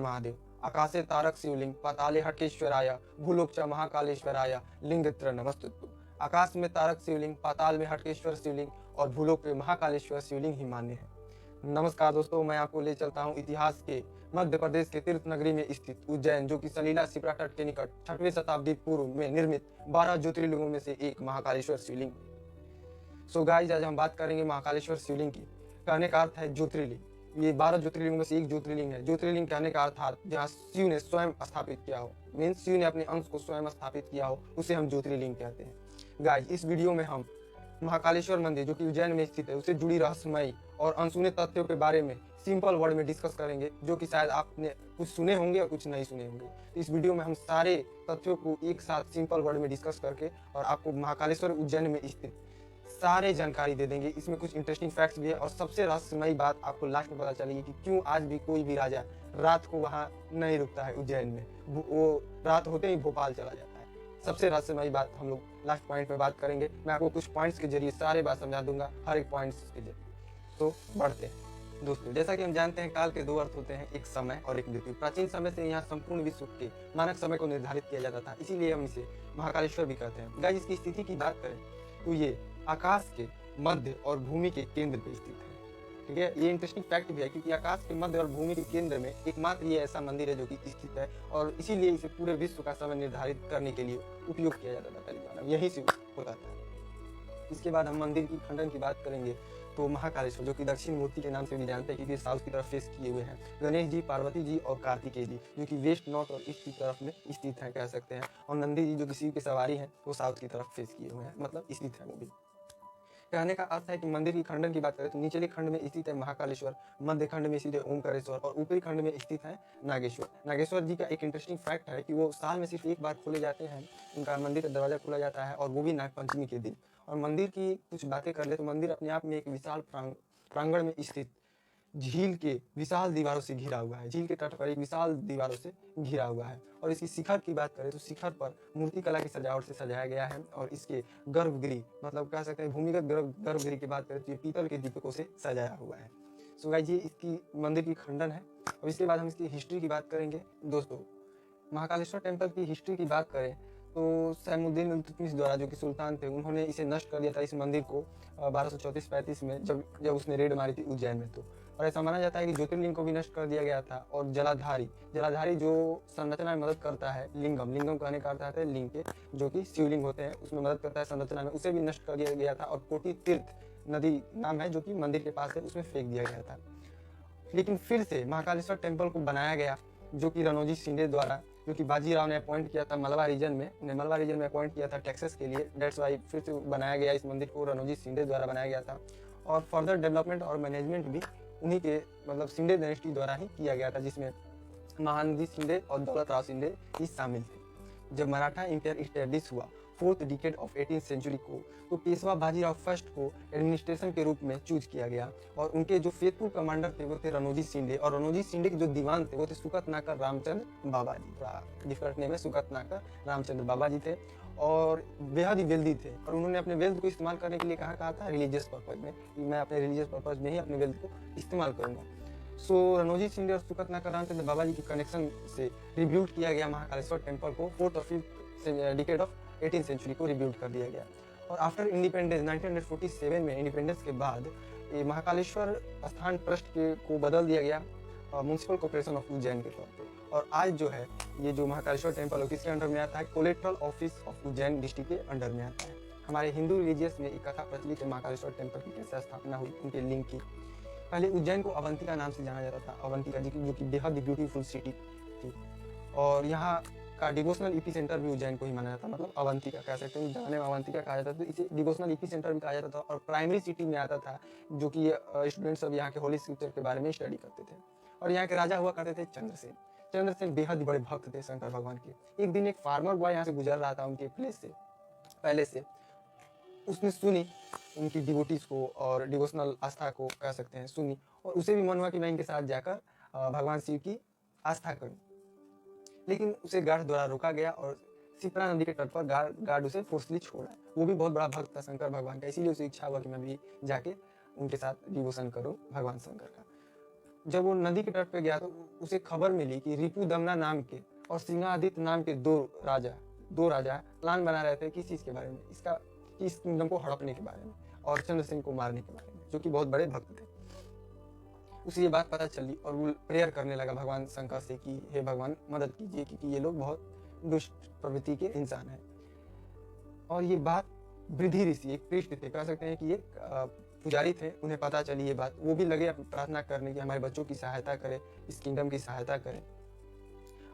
महादेव। आकाशे तारक शिवलिंग, पाताले हटकेश्वराय, भूलोक च महाकालेश्वराय, लिंगत्र नमस्तुभ्यं। आकाश में तारक शिवलिंग, पाताल में हटकेश्वर शिवलिंग और भूलोक में महाकालेश्वर शिवलिंग ही मान्य है। नमस्कार दोस्तों, मैं आपको ले चलता हूँ इतिहास के मध्य प्रदेश के तीर्थ नगरी में स्थित उज्जैन, जो कि सलीला शिप्रा तट के निकट 6वीं शताब्दी पूर्व में निर्मित 12 ज्योतिर्लिंगों में से एक महाकालेश्वर शिवलिंग। सो गाइस, आज हम बात करेंगे महाकालेश्वर शिवलिंग की। कहने का अर्थ है ज्योतिर्लिंग। ये 12 ज्योतिर्लिंगों में से एक ज्योतिर्लिंग है। ज्योतिर्लिंग कहने का अर्थ जहाँ शिव ने स्वयं स्थापित किया हो, मीन्स शिव ने अपने अंश को स्वयं स्थापित किया हो, उसे हम ज्योतिर्लिंग कहते हैं। गाइस, इस वीडियो में हम महाकालेश्वर मंदिर जो कि उज्जैन में स्थित है, उससे जुड़ी रहस्यमयी और अनसुने तथ्यों के बारे में सिंपल वर्ड में डिस्कस करेंगे, जो कि शायद आपने कुछ सुने होंगे और कुछ नहीं सुने होंगे। इस वीडियो में हम सारे तथ्यों को एक साथ सिंपल वर्ड में डिस्कस करके और आपको महाकालेश्वर उज्जैन में स्थित सारे जानकारी दे देंगे। इसमें कुछ इंटरेस्टिंग फैक्ट्स भी है और सबसे रहस्यमयी बात आपको लास्ट में पता चलेगी कि क्यों आज भी कोई भी राजा रात को वहाँ नहीं रुकता है उज्जैन में, वो रात होते ही भोपाल चला जाता है। सबसे रहस्यमयी बात हम लोग लास्ट पॉइंट में बात करेंगे। मैं आपको कुछ पॉइंट्स के जरिए सारे बात समझा दूंगा, हर एक पॉइंट्स के जरिए। तो बढ़ते हैं दोस्तों। जैसा कि हम जानते हैं, काल के दो अर्थ होते हैं, एक समय और एक मृत्यु। प्राचीन समय से यहाँ संपूर्ण विश्व के मानक समय को निर्धारित किया जाता था, इसीलिए हम इसे महाकालेश्वर भी कहते हैं। गाइस, इसकी स्थिति की बात करें तो ये आकाश के मध्य और भूमि के केंद्र पे स्थित है। ठीक है, ये इंटरेस्टिंग फैक्ट भी है, क्योंकि आकाश के मध्य और भूमि के केंद्र में एकमात्र ये ऐसा मंदिर है जो कि स्थित है, और इसीलिए इसे पूरे विश्व का समय निर्धारित करने के लिए उपयोग किया जाता था पहले जमाने में, यही से होता था। इसके बाद हम मंदिर की खंडन की बात करेंगे तो महाकालेश्वर, जो कि दक्षिण मूर्ति के नाम से भी जानते हैं क्योंकि साउथ की तरफ फेस किए हुए हैं, गणेश जी, पार्वती जी और कार्तिकेय जी, जो कि वेस्ट, नॉर्थ और ईस्ट की तरफ में स्थित हैं कह सकते हैं, और नंदी जी, जो कि शिव की सवारी हैं, वो साउथ की तरफ फेस किए हुए हैं, मतलब स्थित है वो भी। कहने का अर्थ है कि मंदिर की खंडन की बात करें तो निचले खंड में स्थित है महाकालेश्वर, मध्य खंड में स्थित है ओमकारेश्वर और ऊपरी खंड में स्थित है नागेश्वर। नागेश्वर जी का एक इंटरेस्टिंग फैक्ट है कि वो साल में सिर्फ एक बार खोले जाते हैं, उनका मंदिर का दरवाजा खोला जाता है, और वो भी नागपंचमी के दिन। और मंदिर की कुछ बातें कर ले तो मंदिर अपने आप में एक विशाल प्रांगण में स्थित झील के विशाल दीवारों से घिरा हुआ है। झील के तट पर एक विशाल दीवारों से घिरा हुआ है। और इसकी शिखर की बात करें तो शिखर पर मूर्ति कला की सजावट से सजाया गया है, और इसके गर्भगृह, मतलब कह सकते हैं भूमिगत गर्भगृह की बात करें तो ये पीतल के दीपकों से सजाया हुआ है। सो गाइस, ये इसकी मंदिर की खंडन है। और इसके बाद हम इसकी हिस्ट्री की बात करेंगे दोस्तों। महाकालेश्वर टेम्पल की हिस्ट्री की बात करें तो सैमुद्दीन इल्तुतमिश द्वारा, जो कि सुल्तान थे, उन्होंने इसे नष्ट कर दिया था, इस मंदिर को 1234-35 में, जब उसने रेड मारी थी उज्जैन में। तो और ऐसा माना जाता है कि ज्योतिर्लिंग को भी नष्ट कर दिया गया था। और जलाधारी जो संरचना में मदद करता है, लिंगम कहने का अर्थ है लिंग के, जो कि शिवलिंग होते हैं, उसमें मदद करता है संरचना में, उसे भी नष्ट कर दिया गया था। और कोटी तीर्थ नदी नाम है जो कि मंदिर के पास है, उसमें फेंक दिया गया था। लेकिन फिर से महाकालेश्वर टेम्पल को बनाया गया, जो कि रणोजी शिंदे द्वारा, जो कि बाजीराव ने अपॉइंट किया था मलवा रीजन में अपॉइंट किया था टेक्सास के लिए। दैट्स वाई फिर से बनाया गया, इस मंदिर को रणोजी शिंदे द्वारा बनाया गया था। और फर्दर डेवलपमेंट और मैनेजमेंट भी उन्हीं के, मतलब शिंदे डायनेस्टी द्वारा ही किया गया था, जिसमें महानदी शिंदे और दौलत राव शिंदे ही शामिल थे। जब मराठा इंपेयर इस्टेब्लिश हुआ 4th decade of 18th century को, तो पेशवा बाजीराव फर्स्ट को एडमिनिस्ट्रेशन के रूप में चूज किया गया। और उनके जो फेथफुल कमांडर थे वो थे रणोजी शिंदे, और रणोजी शिंदे के जो दीवान थे वो थे सुकत नाकर रामचंद्र बाबा जी। डिफरेंट नेम है, सुकत नाकर रामचंद्र बाबा जी थे, और बेहद ही वेल्दी थे। और उन्होंने अपने वेल्थ को इस्तेमाल करने के लिए कहा था रिलीजियस पर्पज में, मैं अपने रिलीजियस पर्पज में ही अपने वेल्थ को इस्तेमाल करूंगा। सो रणोजी शिंदे और सुकत नाकर रामचंद्र बाबा जी के कनेक्शन से रिब्यूट किया गया महाकालेश्वर टेम्पल को 4th और 5th decade of 18th century को रिब्यूट कर दिया गया। और आफ्टर इंडिपेंडेंस 1947 में, इंडिपेंडेंस के बाद, ये महाकालेश्वर स्थान ट्रस्ट को बदल दिया गया म्युनिसिपल कॉर्पोरेशन ऑफ उज्जैन के तौर पे। और आज जो है ये जो महाकालेश्वर टेम्पल है किसके अंडर में आता है? Collateral office of Ujjain district के अंडर में आता है। हमारे हिंदू रिलीजियस में एक कथा प्रचलित है महाकालेश्वर टेम्पल की कैसे स्थापना हुई, उनके लिंग की। पहले उज्जैन को अवंतिका नाम से जाना जाता था, अवंतिका जी की, जो कि बेहद ब्यूटीफुल सिटी थी। और यहाँ का डिवोशनल ईपी सेंटर भी उज्जैन को ही माना जाता, मतलब अवंतिका कह सकते हैं, जाने में अवंतिका कहा जाता था, तो इसे डिवोशनल ईपी सेंटर भी कहा जाता था। और प्राइमरी सिटी में आता था, जो कि स्टूडेंट सब यहाँ के होली स्क्रिप्चर के बारे में स्टडी करते थे। और यहाँ के राजा हुआ करते थे चंद्रसेन। चंद्रसेन बेहद बड़े भक्त थे शंकर भगवान के। एक दिन एक फार्मर बॉय यहाँ से गुजर रहा था उनके प्लेस से, पहले से। उसने सुनी उनकी डिवोटीज को और डिवोशनल आस्था को कह सकते हैं, सुनी, और उसे भी मन हुआ कि मैं इनके साथ जाकर भगवान शिव की आस्था करूं। लेकिन उसे गार्ड द्वारा रोका गया और शिप्रा नदी के तट पर गार्ड उसे फोर्सली छोड़ा। वो भी बहुत बड़ा भक्त था शंकर भगवान का, इसीलिए उसे इच्छा हुआ कि मैं भी जाके उनके साथ डिवोशन करूं भगवान शंकर का। जब वो नदी के तट पे गया तो उसे खबर मिली कि रिपुदमना नाम के और सिंहादित्य नाम के दो राजा प्लान बना रहे थे किस चीज के बारे में, इस किंगडम को हड़पने के बारे में और चंद्रसेन को मारने के बारे में, जो कि बहुत बड़े भक्त थे। उसे ये बात पता चली और वो प्रेयर करने लगा भगवान शंकर से कि हे भगवान मदद कीजिए, क्योंकि ये लोग बहुत दुष्ट प्रवृत्ति के इंसान हैं। और ये बात वृद्धि ऋषि, एक पृष्ठ थे, कह सकते हैं कि ये पुजारी थे, उन्हें पता चली ये बात। वो भी लगे प्रार्थना करने की हमारे बच्चों की सहायता करे, इस किंगडम की सहायता करें।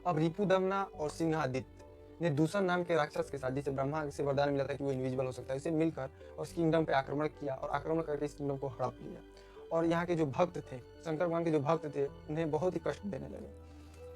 अब रिपुदमना और सिंहादित्य ने दूषण नाम के राक्षस के साथ, जिसे ब्रह्मा से वरदान मिला था कि वो इनविजिबल हो सकता है, उसे मिलकर और उस किंगडम पे आक्रमण किया और आक्रमण करके इस किंगडम को हड़प लिया। और यहाँ के जो भक्त थे, शंकर भगवान के जो भक्त थे, उन्हें बहुत ही कष्ट देने लगे।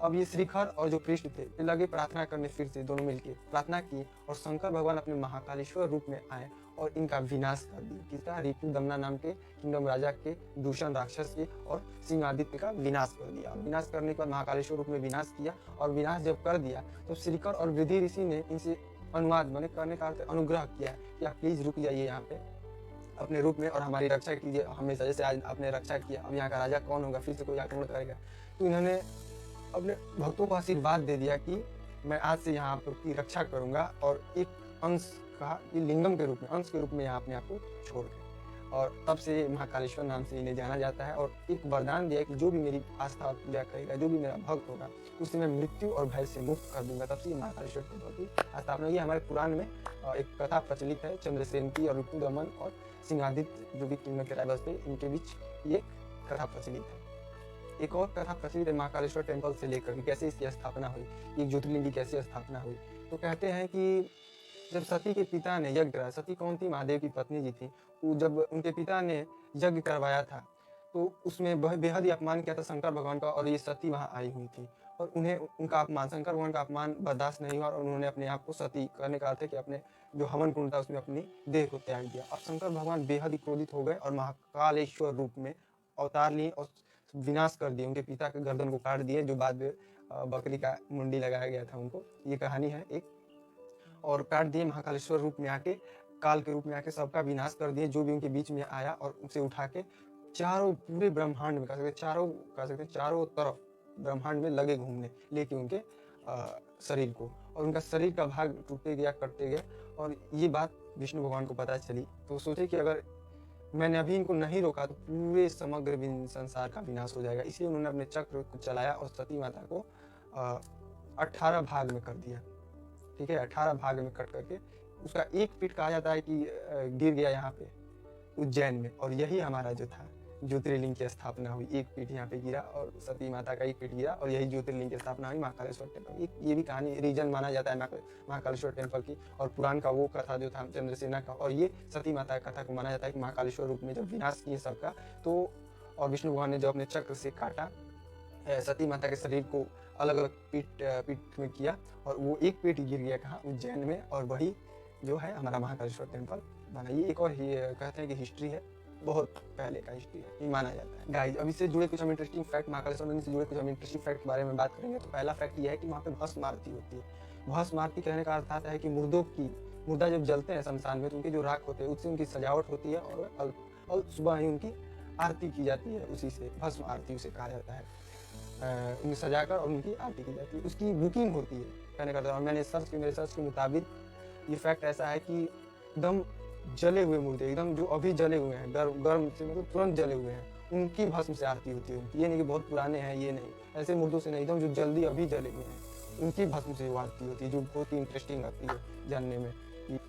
अब ये श्रीखर और जो पृष्ठ थे ये लगे प्रार्थना करने, फिर से दोनों मिलकर प्रार्थना की और शंकर भगवान अपने महाकालेश्वर रूप में आए और इनका विनाश कर दिया। किसका? रिपुदमना नाम के किंगडम राजा के, दूषण राक्षस के और सिंहादित्य का विनाश कर दिया। विनाश करने के बाद महाकालेश्वर रूप में विनाश किया और विनाश जब कर दिया तो श्रीकर और वृद्धि ऋषि ने इनसे अनुवाद बने करने का अर्थ अनुग्रह किया कि आप प्लीज रुक जाइए यहाँ पे अपने रूप में और हमारी रक्षा कीजिए हमेशा, जैसे आज आपने रक्षा किया। अब यहाँ का राजा कौन होगा, फिर से कोई आक्रमण करेगा। तो इन्होंने अपने भक्तों को आशीर्वाद दे दिया कि मैं आज से यहाँ आपकी रक्षा करूंगा और एक अंश का लिंगम के रूप में, अंश के रूप में यहाँ अपने आप को छोड़ गए। और तब से महाकालेश्वर नाम से इन्हें जाना जाता है। और एक वरदान दिया कि जो भी मेरी आस्था और पूजा करेगा, जो भी मेरा भक्त होगा, उसे मैं मृत्यु और भय से मुक्त कर दूंगा। तब से महाकालेश्वर की स्थापना हुई। हमारे पुराण में एक कथा प्रचलित है चंद्रसेन की और रिपुदमन और सिंहादित्य जो भी किंगडम के राइवल्स थे, इनके बीच ये कथा प्रचलित है। एक और कथा प्रचलित है महाकालेश्वर टेम्पल से लेकर कि कैसे इसकी स्थापना हुई, एक ज्योतिर्लिंग की कैसे स्थापना हुई। तो कहते हैं कि जब सती के पिता ने यज्ञ कराया, सती कौन थी? महादेव की पत्नी जी थी। जब उनके पिता ने यज्ञ करवाया था तो उसमें बेहद ही अपमान किया था शंकर भगवान का, और ये सती वहां आई हुई थी और उन्हें उनका अपमान, शंकर भगवान का अपमान बर्दाश्त नहीं हुआ और उन्होंने अपने आप को सती करने का अर्थ है कि अपने जो हवन कुंड था उसमें अपनी देह को त्याग दिया। अब शंकर भगवान बेहद ही क्रोधित हो गए और महाकालेश्वर रूप में अवतार लिए और विनाश कर दिए। उनके पिता के गर्दन को काट दिए, जो बाद में बकरी का मुंडी लगाया गया था उनको। ये कहानी है एक। और काट दिए, महाकालेश्वर रूप में आके, काल के रूप में आके सबका विनाश कर दिए जो भी उनके बीच में आया, और उसे उठा के चारों पूरे ब्रह्मांड में, कह सकते चारों तरफ ब्रह्मांड में लगे घूमने, लेके उनके शरीर को, और उनका शरीर का भाग टूटते गया, कटते गया। और ये बात विष्णु भगवान को पता चली तो सोचे कि अगर मैंने अभी इनको नहीं रोका तो पूरे समग्र संसार का विनाश हो जाएगा। इसलिए उन्होंने अपने चक्र को चलाया और सती माता को 18 भाग में कर दिया। ठीक है, 18 भाग में कट करके उसका एक पीठ कहा जाता है कि गिर गया यहाँ पे उज्जैन में, और यही हमारा जो था ज्योतिर्लिंग की स्थापना हुई। एक पीठ यहाँ पे गिरा और सती माता का एक पीठ गिरा और यही ज्योतिर्लिंग की स्थापना हुई महाकालेश्वर टेम्पल। ये भी कहानी रीजन माना जाता है महाकालेश्वर टेम्पल की। और पुराण का वो कथा जो था चंद्रसेना का, और ये सती माता की कथा को माना जाता है कि महाकालेश्वर रूप में जब विनाश किए सबका, तो और विष्णु भगवान ने जब अपने चक्र से काटा सती माता के शरीर को अलग अलग पीठ में किया, और वो एक पीठ गिर गया कहाँ? उज्जैन में, और वही जो है हमारा महाकालेश्वर टेम्पल बना। ये एक और कहते हैं कि हिस्ट्री है, बहुत पहले का हिस्ट्री है, ये माना जाता है। गाइस, अब इससे जुड़े कुछ हम इंटरेस्टिंग फैक्ट, महाकालेश्वर मंदिर से जुड़े कुछ हम इंटरेस्टिंग फैक्ट के बारे में बात करेंगे। तो पहला फैक्ट ये है कि वहाँ पे भस्म आरती होती है। भस्म आरती कहने का अर्थ आता है कि मुर्दा जब जलते हैं शमशान में तो उनके जो राख होते हैं उससे उनकी सजावट होती है, और सुबह ही उनकी आरती की जाती है, उसी से भस्म आरती उसे कहा जाता है। उन्हें सजाकर और उनकी आरती की जाती है, उसकी बुकिंग होती है कहने का। और मैंने मेरे सर्च के मुताबिक ये फैक्ट ऐसा है कि एकदम जले हुए मुर्दे, एकदम जो अभी जले हुए हैं, गर्म से मतलब तुरंत जले हुए हैं, उनकी भस्म से आरती होती है। ये नहीं कि बहुत पुराने हैं, ये नहीं, ऐसे मुर्दों से नहीं, एकदम जो जल्दी अभी जले हुए हैं उनकी भस्म से आरती होती है, जो बहुत ही इंटरेस्टिंग लगती है जानने में।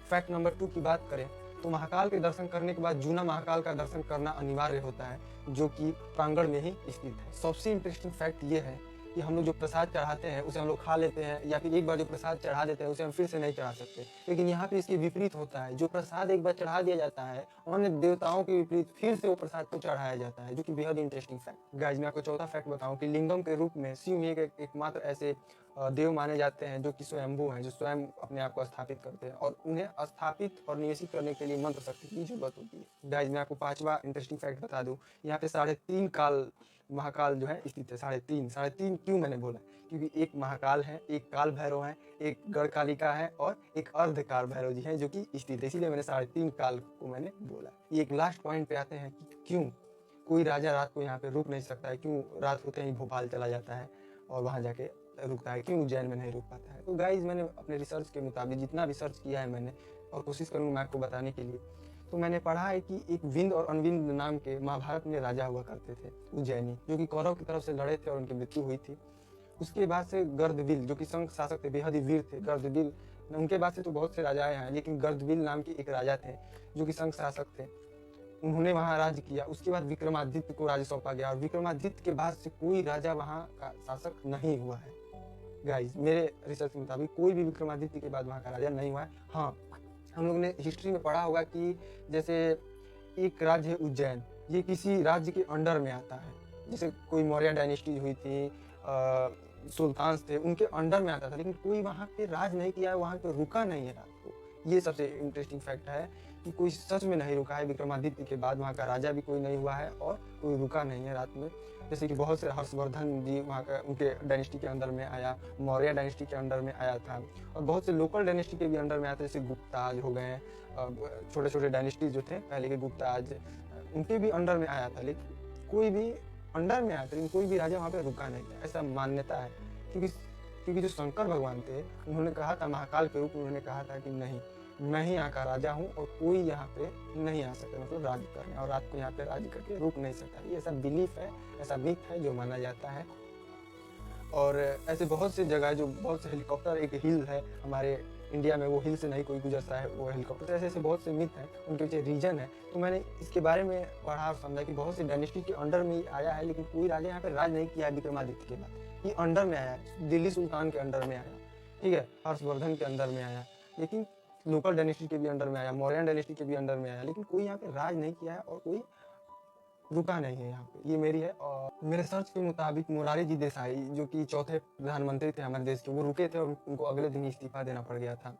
फैक्ट नंबर 2 की बात करें तो महाकाल के दर्शन करने के बाद जूना महाकाल का दर्शन करना अनिवार्य होता है, जो कि प्रांगण में ही स्थित है। सबसे इंटरेस्टिंग फैक्ट ये है कि हम लोग जो प्रसाद चढ़ाते हैं उसे हम लोग खा लेते हैं, या फिर एक बार जो प्रसाद चढ़ा देते हैं उसे हम फिर से नहीं चढ़ा सकते। लेकिन यहाँ पे इसके विपरीत होता है, जो प्रसाद एक बार चढ़ा दिया जाता है, अन्य देवताओं के विपरीत फिर से वो प्रसाद को चढ़ाया जाता है, जो कि बेहद इंटरेस्टिंग फैक्ट। गाइस, मैं आपको चौथा फैक्ट बताऊं कि लिंगम के रूप में शिव एकमात्र ऐसे देव माने जाते हैं जो कि स्वयंभू हैं, जो स्वयं अपने आप को स्थापित करते हैं, और उन्हें स्थापित और निवेशित करने के लिए मंत्र शक्ति की जरूरत होती है। गाइस, मैं आपको 5वां इंटरेस्टिंग फैक्ट बता दूं, यहाँ पे 3.5 काल महाकाल जो है स्थित है। 3.5 क्यों मैंने बोला? क्योंकि एक महाकाल है, एक काल भैरव है, एक गढ़कालिका है और एक अर्धकाल भैरव जी हैं जो कि स्थित है, इसीलिए मैंने 3.5 काल को मैंने बोला। ये एक लास्ट पॉइंट पे आते हैं कि क्यों कोई राजा रात को यहाँ पे रुक नहीं सकता है, क्यों रात होते ही भोपाल चला जाता है और वहाँ जाके रुकता है, क्यों उज्जैन में नहीं रुक पाता है। तो गाइज मैंने अपने रिसर्च के मुताबिक जितना रिसर्च किया है मैंने, और कोशिश करूँगा मैं आपको बताने के लिए, तो मैंने पढ़ा है कि एक विंद और अनविंद नाम के महाभारत में राजा हुआ करते थे उज्जैनी, जो कि कौरव की तरफ से लड़े थे और उनकी मृत्यु हुई थी। उसके बाद से गर्दविल जो कि संघ शासक थे, बेहद ही वीर थे गर्दविल, उनके बाद से तो बहुत से राजाएं हैं, लेकिन गर्दविल नाम के एक राजा थे जो कि संघ शासक थे, उन्होंने वहाँ राज किया। उसके बाद विक्रमादित्य को राज सौंपा गया और विक्रमादित्य के बाद से कोई राजा वहाँ का शासक नहीं हुआ है। गाइस मेरे रिसर्च के मुताबिक कोई भी विक्रमादित्य के बाद वहाँ का राजा नहीं हुआ है। हाँ, हम लोग ने हिस्ट्री में पढ़ा होगा कि जैसे एक राज्य है उज्जैन, ये किसी राज्य के अंडर में आता है, जैसे कोई मौर्य डायनेस्टी हुई थी, सुल्तान्स थे, उनके अंडर में आता था, लेकिन कोई वहाँ पे राज नहीं किया है, वहाँ पे रुका नहीं है रात को। ये सबसे इंटरेस्टिंग फैक्ट है कि कोई सच में नहीं रुका है। विक्रमादित्य के बाद वहाँ का राजा भी कोई नहीं हुआ है और कोई रुका नहीं है रात में। जैसे कि बहुत से हर्षवर्धन जी वहाँ का उनके डायनेस्टी के अंडर में आया, मौर्य डायनेस्टी के अंडर में आया था, और बहुत से लोकल डायनेस्टी के भी अंडर में आया था, जैसे गुप्ताज हो गए, छोटे छोटे डायनेस्टी जो थे पहले के गुप्ताज, उनके भी अंडर में आया था, लेकिन कोई भी अंडर में आया था, लेकिन कोई भी राजा वहाँ पे रुका नहीं था, ऐसा मान्यता है। क्योंकि जो शंकर भगवान थे उन्होंने कहा था, महाकाल के रूप में उन्होंने कहा था कि नहीं, मैं ही यहाँ का राजा हूँ और कोई यहाँ पे नहीं आ सकता, मतलब राज करने, और रात को यहाँ पे राज करके रुक नहीं सकता। ये ऐसा बिलीफ है, ऐसा मिथ है जो माना जाता है। और ऐसे बहुत से जगह जो बहुत से हेलीकॉप्टर, एक हिल है हमारे इंडिया में, वो हिल से नहीं कोई गुजरता है वो हेलीकॉप्टर, ऐसे ऐसे बहुत से मिथ हैं, उनके पीछे रीजन है। तो मैंने इसके बारे में पढ़ा और समझा कि बहुत सी डायनेस्टी के अंडर में आया है, लेकिन कोई राजा यहाँ पे राज नहीं किया है विक्रमादित्य के बाद। ये अंडर में आया है, दिल्ली सुल्तान के अंडर में आया, ठीक है, हर्षवर्धन के अंडर में आया, लेकिन लोकल डायनेस्टी के भी अंडर में आया, मौर्यन डायनेस्टी के भी अंडर में आया, लेकिन कोई यहाँ पे राज नहीं किया है और कोई रुका नहीं है यहाँ पे। ये मेरी है। और मेरे सर्च के मुताबिक मोरारी जी देसाई जो कि चौथे प्रधानमंत्री थे हमारे देश के, वो रुके थे और उनको अगले दिन इस्तीफा देना पड़ गया था।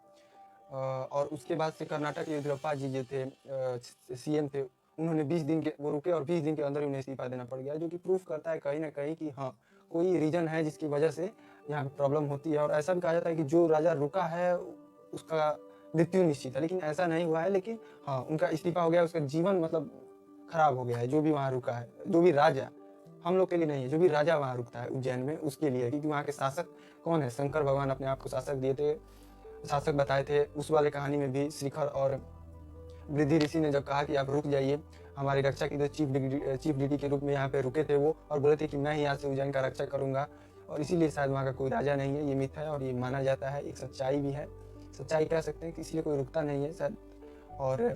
और उसके बाद से कर्नाटक के येदियुरप्पा जी जो थे सीएम थे, उन्होंने 20 दिन के वो रुके और 20 दिन के अंदर उन्हें इस्तीफा देना पड़ गया, जो कि प्रूफ करता है कहीं ना कहीं कि हाँ, कोई रीजन है जिसकी वजह से यहाँ पे प्रॉब्लम होती है। और ऐसा भी कहा जाता है कि जो राजा रुका है उसका मृत्यु निश्चित है, लेकिन ऐसा नहीं हुआ है। लेकिन हाँ, उनका इस्तीफा हो गया, उसका जीवन मतलब खराब हो गया है। जो भी वहाँ रुका है, जो भी राजा, हम लोग के लिए नहीं है, जो भी राजा वहाँ रुकता है उज्जैन में उसके लिए, क्योंकि वहाँ के शासक कौन है, शंकर भगवान अपने आप को शासक दिए थे, शासक बताए थे। उस वाले कहानी में भी श्रीखर और वृद्धि ऋषि ने जब कहा कि आप रुक जाइए, हमारी रक्षा की, तो चीफ डिटी के रूप में यहाँ पे रुके थे वो, और बोले थे कि मैं ही यहाँ से उज्जैन का रक्षा करूंगा, और इसीलिए शायद वहाँ का कोई राजा नहीं है। ये मिथ है और ये माना जाता है, एक सच्चाई भी है, सच्चाई कह सकते हैं कि इसलिए कोई रुकता नहीं है शायद। और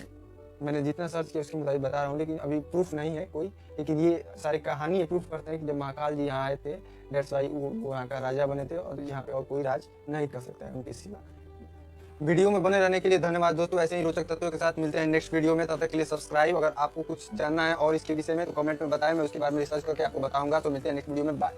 मैंने जितना सर्च किया उसके मुताबिक बता रहा हूँ, लेकिन अभी प्रूफ नहीं है कोई, लेकिन ये सारी कहानी प्रूफ करते हैं कि जब महाकाल जी यहाँ आए थे, डेट्स वाई वो यहाँ का राजा बने थे, और यहाँ पे और कोई राज नहीं कर सकता है उनके सिवा। वीडियो में बने रहने के लिए धन्यवाद दोस्तों। ऐसे ही रोचक तत्वों के साथ मिलते हैं नेक्स्ट वीडियो में, तब तक के लिए सब्सक्राइब। अगर आपको कुछ जानना है और इसके विषय में तो कमेंट में बताएं, मैं उसके बारे में रिसर्च करके आपको बताऊंगा। तो मिलते हैं नेक्स्ट वीडियो में, बाय।